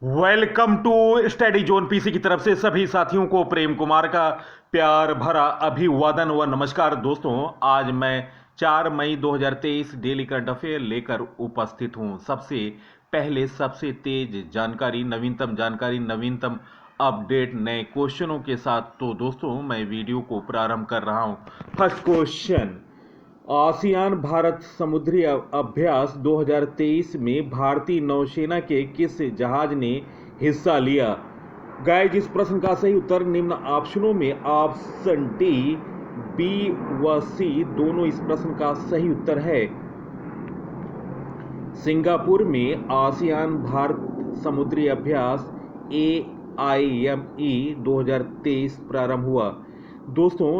Welcome to study zone PC की तरफ से सभी साथियों को प्रेम कुमार का प्यार भरा अभिवादन व नमस्कार। दोस्तों, आज मैं 4 मई 2023 डेली करंट अफेयर लेकर उपस्थित हूं। सबसे पहले सबसे तेज जानकारी, नवीनतम अपडेट नए क्वेश्चनों के साथ। तो दोस्तों, मैं वीडियो को प्रारंभ कर रहा हूं। फर्स्ट क्वेश्चन, आसियान भारत समुद्री अभ्यास 2023 में भारतीय नौसेना के किस जहाज ने हिस्सा लिया? गाइस, इस प्रश्न का सही उत्तर निम्न ऑप्शनों में ऑप्शन डी, बी व सी दोनों इस प्रश्न का सही उत्तर है। सिंगापुर में आसियान भारत समुद्री अभ्यास AIME 2023 प्रारंभ हुआ। दोस्तों,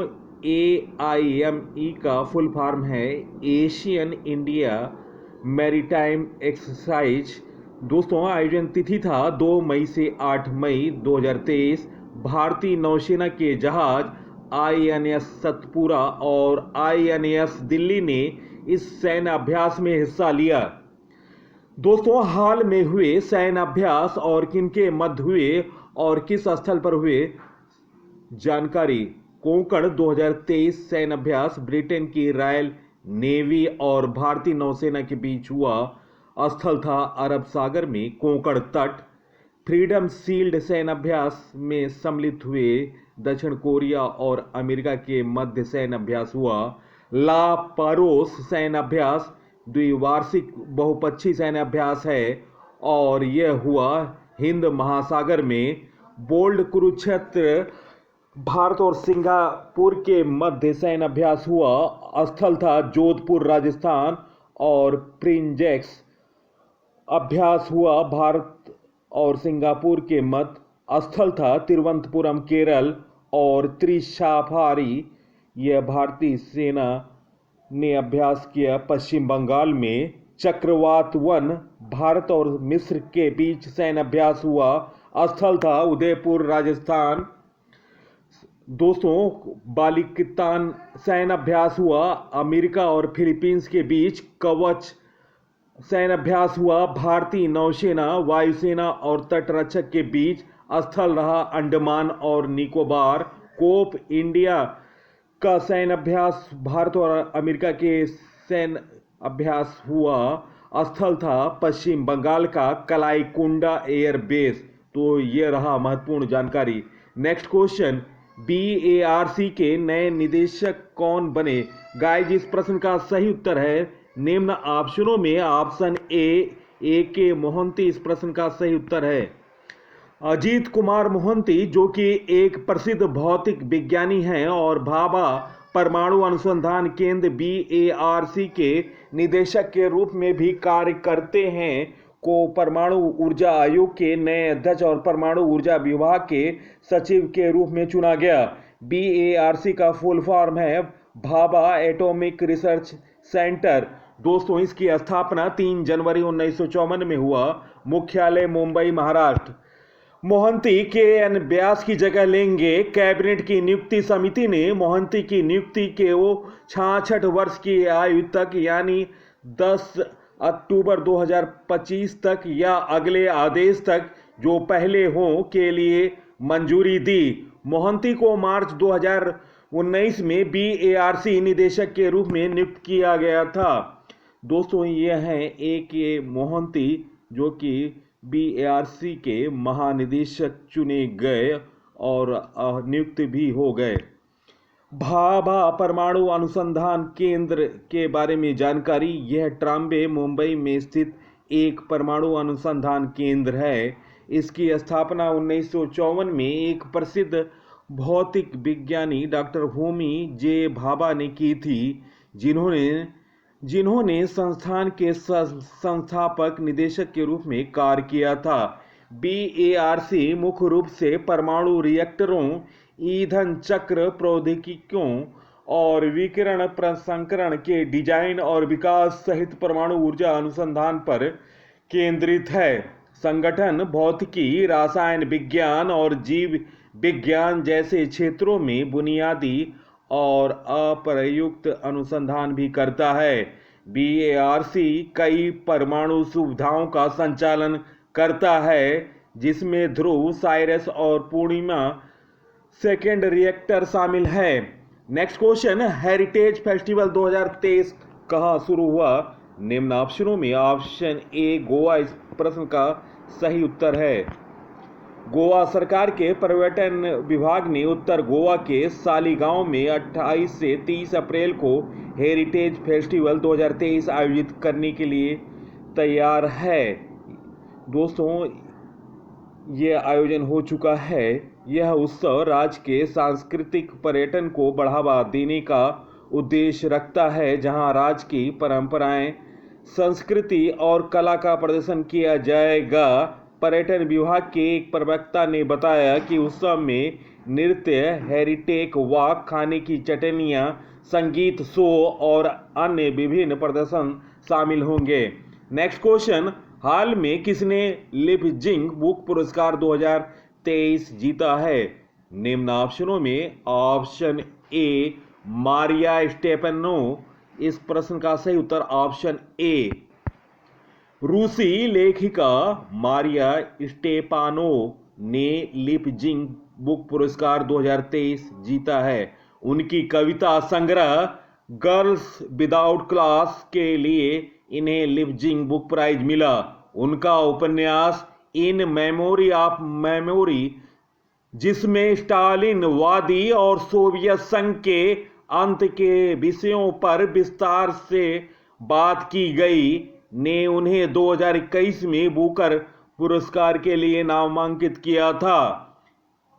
AIME का फुल फॉर्म है एशियन इंडिया मैरीटाइम एक्सरसाइज। दोस्तों, आयोजन तिथि था 2 मई से 8 मई 2023। भारतीय नौसेना के जहाज INS सतपुरा और INS दिल्ली ने इस सैन्य अभ्यास में हिस्सा लिया। दोस्तों, हाल में हुए सैन्य अभ्यास और किनके मध्य हुए और किस स्थल पर हुए? जानकारी, कोंकण 2023 सैन्य अभ्यास ब्रिटेन की रॉयल नेवी और भारतीय नौसेना के बीच हुआ। स्थल था अरब सागर में कोंकण तट। फ्रीडम शील्ड सैन्य अभ्यास में सम्मिलित हुए। दक्षिण कोरिया और अमेरिका के मध्य सैन्य अभ्यास हुआ। ला पारोस सैन्य अभ्यास द्विवार्षिक बहुपक्षीय सैन्य अभ्यास है और यह हुआ हिंद महासागर में। बोल्ड कुरुक्षेत्र भारत और सिंगापुर के मध्य सैन्य अभ्यास हुआ। स्थल था जोधपुर राजस्थान और प्रिंजेक्स अभ्यास हुआ भारत और सिंगापुर के मध्य। स्थल था तिरुवनंतपुरम केरल और त्रिशाफारी, यह भारतीय सेना ने अभ्यास किया पश्चिम बंगाल में। चक्रवात वन भारत और मिस्र के बीच सैन्य अभ्यास हुआ। स्थल था उदयपुर राजस्थान। दोस्तों, बालिकिस्तान सैन्य अभ्यास हुआ अमेरिका और फिलीपींस के बीच। कवच सैन्य अभ्यास हुआ भारतीय नौसेना, वायुसेना और तटरक्षक के बीच। स्थल रहा अंडमान और निकोबार। कोप इंडिया का सैन्य अभ्यास भारत और अमेरिका के सैन्य अभ्यास हुआ। स्थल था पश्चिम बंगाल का कलाईकुंडा एयरबेस। तो यह रहा महत्वपूर्ण जानकारी। नेक्स्ट क्वेश्चन, BARC के नए निदेशक कौन बने? गाइस, इस प्रश्न का सही उत्तर है निम्न ऑप्शनों में ऑप्शन A मोहंती इस प्रश्न का सही उत्तर है। अजीत कुमार मोहंती, जो कि एक प्रसिद्ध भौतिक विज्ञानी हैं और भाभा परमाणु अनुसंधान केंद्र BARC के निदेशक के रूप में भी कार्य करते हैं, को परमाणु ऊर्जा आयोग के नए अध्यक्ष और परमाणु ऊर्जा विभाग के सचिव के रूप में चुना गया। BARC का फुल फॉर्म है भाभा एटॉमिक रिसर्च सेंटर। दोस्तों, इसकी स्थापना 3 जनवरी 1954 में हुआ। मुख्यालय मुंबई, महाराष्ट्र। मोहंती KN व्यास की जगह लेंगे। कैबिनेट की नियुक्ति समिति ने मोहंती की नियुक्ति के 66 वर्ष की आयु तक यानी 10 अक्टूबर 2025 तक या अगले आदेश तक जो पहले हों के लिए मंजूरी दी। मोहंती को मार्च 2019 में BARC निदेशक के रूप में नियुक्त किया गया था। दोस्तों, ये हैं AK मोहंती, जो कि BARC के महानिदेशक चुने गए और नियुक्त भी हो गए। भाभा परमाणु अनुसंधान केंद्र के बारे में जानकारी, यह ट्राम्बे मुंबई में स्थित एक परमाणु अनुसंधान केंद्र है। इसकी स्थापना 1954 में एक प्रसिद्ध भौतिक विज्ञानी डॉक्टर होमी J भाभा ने की थी, जिन्होंने संस्थान के संस्थापक निदेशक के रूप में कार्य किया था। BARC मुख्य रूप से परमाणु रिएक्टरों, ईंधन चक्र प्रौद्योगिकियों और विकिरण प्रसंस्करण के डिजाइन और विकास सहित परमाणु ऊर्जा अनुसंधान पर केंद्रित है। संगठन भौतिकी, रसायन विज्ञान और जीव विज्ञान जैसे क्षेत्रों में बुनियादी और अप्रयुक्त अनुसंधान भी करता है। BARC कई परमाणु सुविधाओं का संचालन करता है, जिसमें ध्रुव, साइरस और पूर्णिमा सेकेंड रिएक्टर शामिल है। नेक्स्ट क्वेश्चन, हेरिटेज फेस्टिवल 2023 कहाँ शुरू हुआ? निम्न ऑप्शनों में ऑप्शन ए गोवा इस प्रश्न का सही उत्तर है। गोवा सरकार के पर्यटन विभाग ने उत्तर गोवा के सालीगांव में 28 से 30 अप्रैल को हेरिटेज फेस्टिवल 2023 आयोजित करने के लिए तैयार है। दोस्तों, यह आयोजन हो चुका है। यह उत्सव राज्य के सांस्कृतिक पर्यटन को बढ़ावा देने का उद्देश्य रखता है, जहां राज्य की परंपराएं, संस्कृति और कला का प्रदर्शन किया जाएगा। पर्यटन विभाग के एक प्रवक्ता ने बताया कि उत्सव में नृत्य, हेरिटेज वॉक, खाने की चटनियां, संगीत शो और अन्य विभिन्न प्रदर्शन शामिल होंगे। नेक्स्ट क्वेश्चन, हाल में किसने लिपजिंग बुक पुरस्कार 2023 जीता है? निम्न ऑप्शनों में ऑप्शन ए मारिया स्टेपेनो इस प्रश्न का सही उत्तर ऑप्शन ए। रूसी लेखिका मारिया स्टेपानो ने लिपजिंग बुक पुरस्कार 2023 जीता है। उनकी कविता संग्रह गर्ल्स विदाउट क्लास के लिए इन्हें लिपजिंग बुक प्राइज मिला। उनका उपन्यास इन मेमोरी ऑफ मेमोरी, जिसमें स्टालिनवादी और सोवियत संघ के अंत के विषयों पर विस्तार से बात की गई, ने उन्हें 2021 में बुकर पुरस्कार के लिए नामांकित किया था।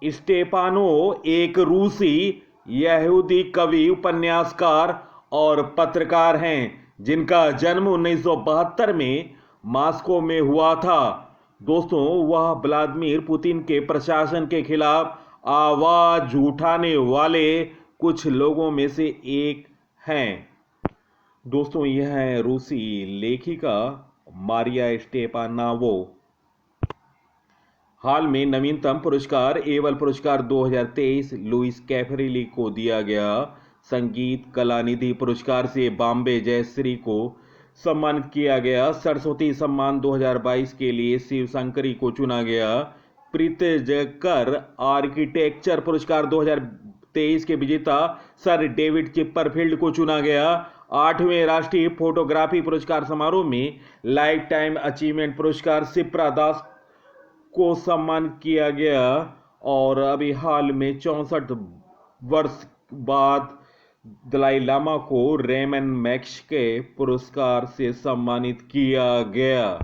स्टेपानो एक रूसी यहूदी कवि, उपन्यासकार और पत्रकार हैं, जिनका जन्म 1972 में मॉस्को में हुआ था। दोस्तों, वह व्लादिमीर पुतिन के प्रशासन के खिलाफ आवाज उठाने वाले कुछ लोगों में से एक हैं। दोस्तों, यह है रूसी लेखिका मारिया स्टेपानोवा। हाल में नवीनतम पुरस्कार एबल पुरस्कार 2023 लुइस कैफरेली को दिया गया। संगीत कला निधि पुरस्कार से बॉम्बे जयश्री को सम्मानित किया गया। सरस्वती सम्मान 2022 के लिए शिव शंकरी को चुना गया। प्रित्जकर आर्किटेक्चर पुरस्कार 2023 के विजेता सर डेविड चिपरफील्ड को चुना गया। 8वें राष्ट्रीय फोटोग्राफी पुरस्कार समारोह में लाइफ टाइम अचीवमेंट पुरस्कार शिप्रा दास को सम्मानित किया गया। और अभी हाल में 64 वर्ष बाद दलाई लामा को रेमन मैग्सेसे पुरस्कार से सम्मानित किया गया।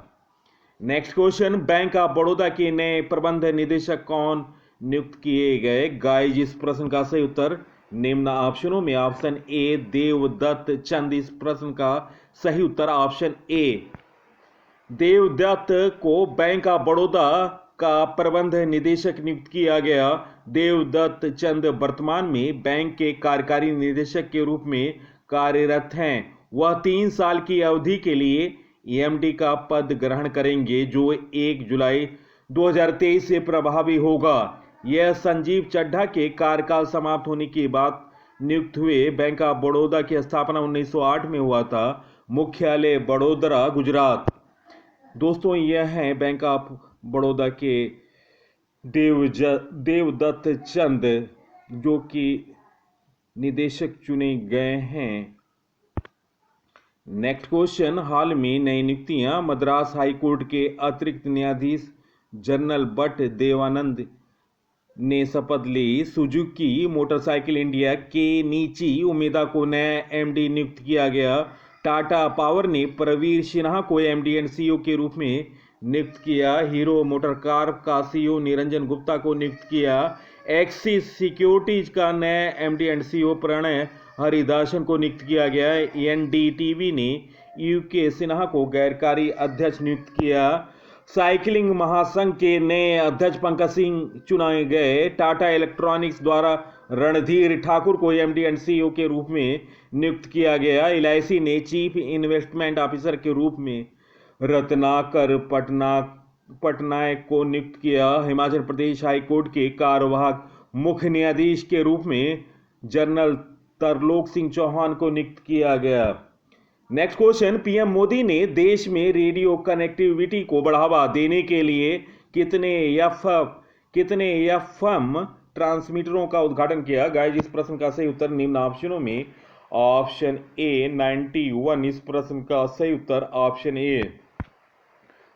Next question, bank of Baroda के नए प्रबंध निदेशक कौन नियुक्त किए गए? गाइज, इस प्रश्न का सही उत्तर निम्न ऑप्शनों में ऑप्शन ए देवदत्त चंद इस प्रश्न का सही उत्तर ऑप्शन ए। देवदत्त को बैंक ऑफ बड़ौदा का प्रबंध निदेशक नियुक्त किया गया। देवदत्त चंद वर्तमान में बैंक के कार्यकारी निदेशक के रूप में कार्यरत हैं। वह 3 साल की अवधि के लिए एमडी का पद ग्रहण करेंगे, जो 1 जुलाई 2023 से प्रभावी होगा। यह संजीव चड्ढा के कार्यकाल समाप्त होने के बाद नियुक्त हुए। बैंक ऑफ बड़ौदा की स्थापना 1908 में हुआ था। मुख्यालय बड़ोदरा, गुजरात। दोस्तों, यह है बैंक ऑफ बड़ौदा के देवदत्त चंद, जो कि निदेशक चुने गए हैं। नेक्स्ट क्वेश्चन, हाल में नई नियुक्तियां। मद्रास हाई कोर्ट के अतिरिक्त न्यायाधीश जनरल भट्ट देवानंद ने शपथ ली। सुजुकी मोटरसाइकिल इंडिया के नीची उमेदा को नया एमडी नियुक्त किया गया। टाटा पावर ने प्रवीर सिन्हा को एमडी एंड सीईओ के रूप में नियुक्त किया। हीरो मोटरकार का सीईओ निरंजन गुप्ता को नियुक्त किया। एक्सिस सिक्योरिटीज का नया MD and CEO Pranay Haridasan को नियुक्त किया गया। एनडीटीवी ने यूके सिन्हा को गैरकारी अध्यक्ष नियुक्त किया। साइकिलिंग महासंघ के नए अध्यक्ष पंकज सिंह चुनाए गए। टाटा इलेक्ट्रॉनिक्स द्वारा रणधीर ठाकुर को एमडी एंड सीईओ के रूप में नियुक्त किया गया। एलआईसी ने चीफ इन्वेस्टमेंट ऑफिसर के रूप में रत्नाकर पटनायक को नियुक्त किया। हिमाचल प्रदेश हाई कोर्ट के कार्यवाहक मुख्य न्यायाधीश के रूप में जनरल तरलोक सिंह चौहान को नियुक्त किया गया। नेक्स्ट क्वेश्चन, पीएम मोदी ने देश में रेडियो कनेक्टिविटी को बढ़ावा देने के लिए कितने एफएम ट्रांसमीटरों का उद्घाटन किया? गाइस इस प्रश्न का सही उत्तर निम्न ऑप्शनों में ऑप्शन ए 91। इस प्रश्न का सही उत्तर ऑप्शन ए।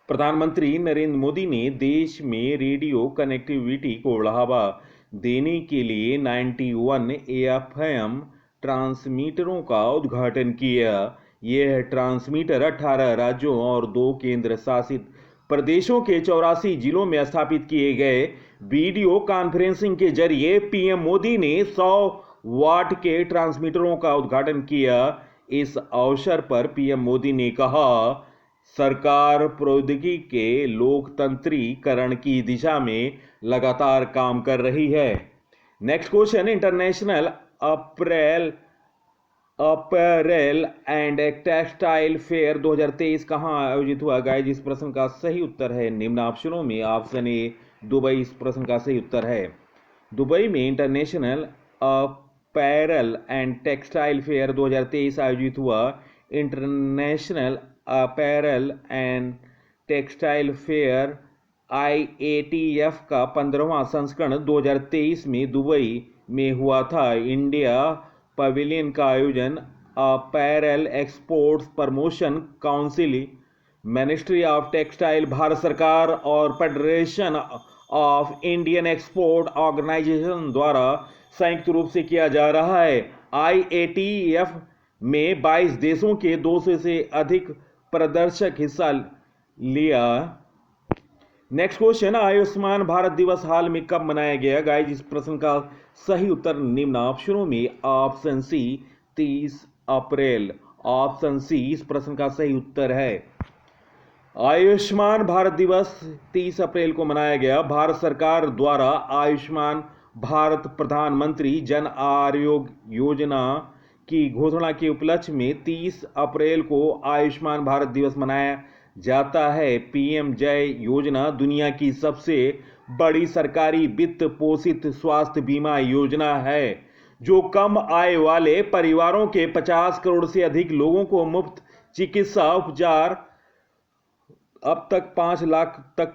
प्रधानमंत्री नरेंद्र मोदी ने देश में रेडियो कनेक्टिविटी को बढ़ावा देने के लिए 91 एफएम ट्रांसमीटरों का उद्घाटन किया। यह ट्रांसमीटर 18 राज्यों और 2 केंद्र शासित प्रदेशों के 84 जिलों में स्थापित किए गए। वीडियो कॉन्फ्रेंसिंग के जरिए पीएम मोदी ने 100 वाट के ट्रांसमीटरों का उद्घाटन किया। इस अवसर पर पीएम मोदी ने कहा, सरकार प्रौद्योगिकी के लोकतंत्रीकरण की दिशा में लगातार काम कर रही है। Next question, international apparel and textile fair 2023 कहाँ आयोजित हुआ? गाइस इस प्रश्न का सही उत्तर है निम्न ऑप्शनों में ऑप्शन ए दुबई। इस प्रश्न का सही उत्तर है दुबई में international apparel and textile fair 2023 आयोजित हुआ। International apparel and textile fair IATF का 15वां संस्करण 2023 में दुबई में हुआ था। इंडिया पवेलियन का आयोजन apparel exports promotion council, ministry of textile, Bharat सरकार और federation of Indian export organisation द्वारा संयुक्त रूप से किया जा रहा है। IATF में 22 देशों के 200 से अधिक प्रदर्शक हिस्सा लिया। नेक्स्ट क्वेश्चन, आयुष्मान भारत दिवस हाल में कब मनाया गया? गाइस इस प्रश्न का सही उत्तर निम्न ऑप्शनों में ऑप्शन सी 30 अप्रैल। ऑप्शन सी इस प्रश्न का सही उत्तर है। आयुष्मान भारत दिवस 30 अप्रैल को मनाया गया। भारत सरकार द्वारा आयुष्मान भारत प्रधानमंत्री जन आरोग्य योजना की घोषणा के उपलक्ष्य में 30 अप्रैल को आयुष्मान भारत दिवस मनाया जाता है। पीएम जय योजना दुनिया की सबसे बड़ी सरकारी वित्त पोषित स्वास्थ्य बीमा योजना है, जो कम आय वाले परिवारों के 50 करोड़ से अधिक लोगों को मुफ्त चिकित्सा उपचार अब तक 5 लाख तक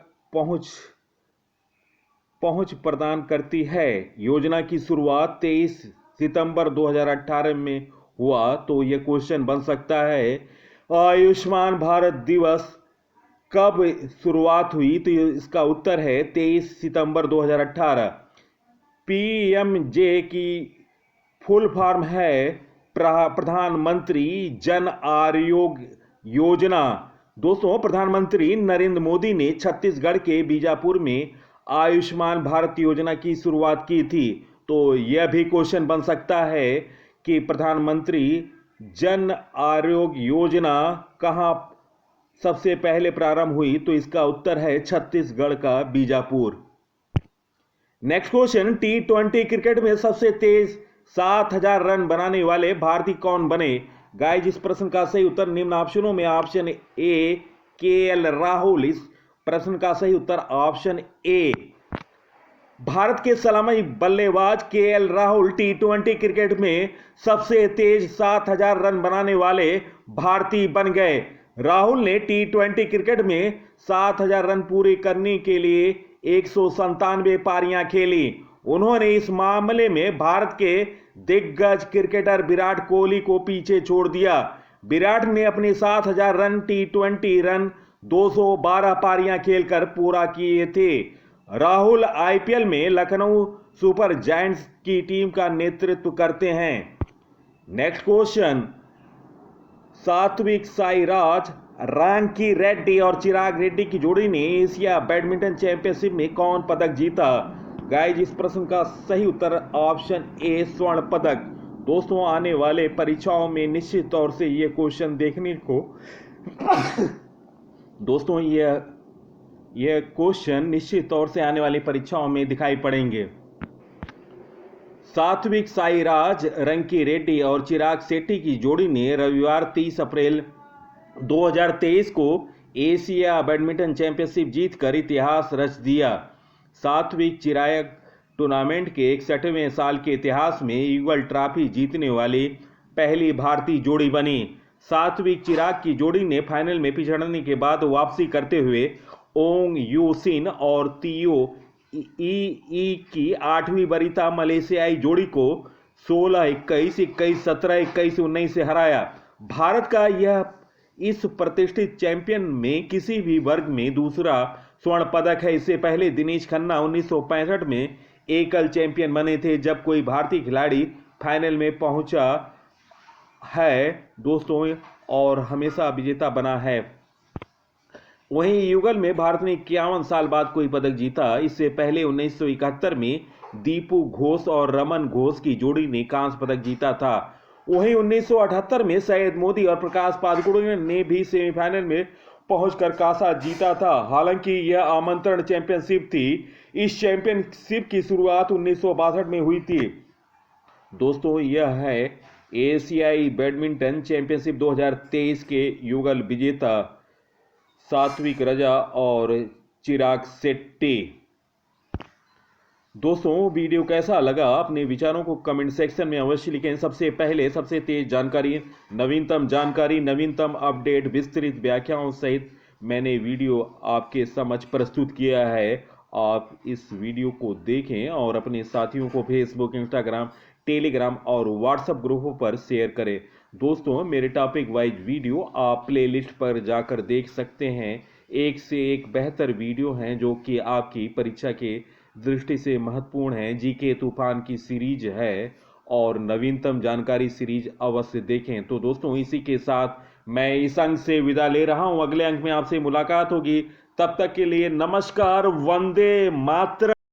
पहुंच प्रदान करती है। योजना की शुरुआत 23 सितंबर 2018 में हुआ। तो यह क्वेश्चन बन सकता है, आयुष्मान भारत दिवस कब शुरुआत हुई? तो इसका उत्तर है 23 सितंबर 2018। PMJ की फुल फॉर्म है प्रधानमंत्री जन आरोग्य योजना। दोस्तों, प्रधानमंत्री नरेंद्र मोदी ने छत्तीसगढ़ के बीजापुर में आयुष्मान भारत योजना की शुरुआत की थी। तो यह भी क्वेश्चन बन सकता है कि प्रधानमंत्री जन आरोग्य योजना कहां सबसे पहले प्रारंभ हुई? तो इसका उत्तर है छत्तीसगढ़ का Bijapur. Next question, T20 cricket में सबसे तेज 7000 रन बनाने वाले भारतीय कौन बने? गाइस इस प्रश्न का सही उत्तर निम्न ऑप्शनों में ऑप्शन ए KL राहुल। इस प्रश्न का सही उत्तर ऑप्शन ए। भारत के सलामी बल्लेबाज KL राहुल T20 क्रिकेट में सबसे तेज 7000 रन बनाने वाले भारतीय बन गए। राहुल ने T20 क्रिकेट में 7000 रन पूरे करने के लिए 197 पारियां खेली। उन्होंने इस मामले में भारत के दिग्गज क्रिकेटर विराट कोहली को पीछे छोड़ दिया। विराट ने अपने 7000 रन T20 रन 212 पारियां खेलकर पूरा किए थे। राहुल IPL में लखनऊ सुपर जायंट्स की टीम का नेतृत्व करते हैं। नेक्स्ट क्वेश्चन, सात्विक साईराज, रैंकी रेड्डी और चिराग रेड्डी की जोड़ी ने एशिया बैडमिंटन चैंपियनशिप में कौन पदक जीता? गाइस इस प्रश्न का सही उत्तर ऑप्शन ए स्वर्ण पदक। दोस्तों, आने वाले परीक्षाओं में निश्चित तौर से यह क्वेश्चन देखने को दोस्तों यह क्वेश्चन निश्चित तौर से आने वाली परीक्षाओं में दिखाई पड़ेंगे। सात्विक साईराज, रंकी रेड्डी और चिराग शेट्टी की जोड़ी ने रविवार 30 अप्रैल 2023 को एशिया बैडमिंटन चैंपियनशिप जीतकर इतिहास रच दिया। सात्विक चिराग टूर्नामेंट के 61वें साल के इतिहास में ईगल ट्रॉफी जीतने वाली पहली भारतीय जोड़ी बनी। सात्विक चिराग की जोड़ी ने फाइनल में पिछड़ने के बाद वापसी करते हुए ओंग यूसिन और तियो ई की 8वीं वरीयता मलेशियाई जोड़ी को 16-21, 21-17, 21-19 से हराया। भारत का यह इस प्रतिष्ठित चैंपियन में किसी भी वर्ग में दूसरा स्वर्ण पदक है। इससे पहले दिनेश खन्ना 1965 में एकल चैंपियन बने थे, जब कोई भारतीय खिलाड़ी फाइनल में पहुंचा है दोस्तों, और हमेशा विजेता बना है। वहीं युगल में भारत ने 51 साल बाद कोई पदक जीता। इससे पहले 1971 में दीपू घोष और रमन घोष की जोड़ी ने कांस्य पदक जीता था। वहीं 1978 में सैयद मोदी और प्रकाश पादुकोण ने भी सेमीफाइनल में पहुंचकर कांसा जीता था। हालांकि यह आमंत्रण चैंपियनशिप थी। इस चैंपियनशिप की शुरुआत 1962 में हुई थी। दोस्तों, यह है एशियाई बैडमिंटन चैंपियनशिप 2023 के युगल विजेता सात्विक रजा और चिराग शेट्टी। दोस्तों, वीडियो कैसा लगा अपने विचारों को कमेंट सेक्शन में अवश्य लिखें। सबसे पहले सबसे तेज जानकारी, नवीनतम अपडेट, विस्तृत व्याख्याओं सहित मैंने वीडियो आपके समक्ष प्रस्तुत किया है। आप इस वीडियो को देखें और अपने साथियों को फेसबुक, इंस्टाग्राम, टेलीग्राम और व्हाट्सएप ग्रुपों पर शेयर करें। दोस्तों, मेरे टॉपिक वाइज वीडियो आप प्लेलिस्ट पर जाकर देख सकते हैं। एक से एक बेहतर वीडियो हैं जो कि आपकी परीक्षा के दृष्टि से महत्वपूर्ण है। जीके तूफान की सीरीज है और नवीनतम जानकारी सीरीज अवश्य देखें। तो दोस्तों, इसी के साथ मैं इस अंक से विदा ले रहा हूं। अगले अंक में आपसे मुलाकात होगी। तब तक के लिए नमस्कार, वंदे मातरम।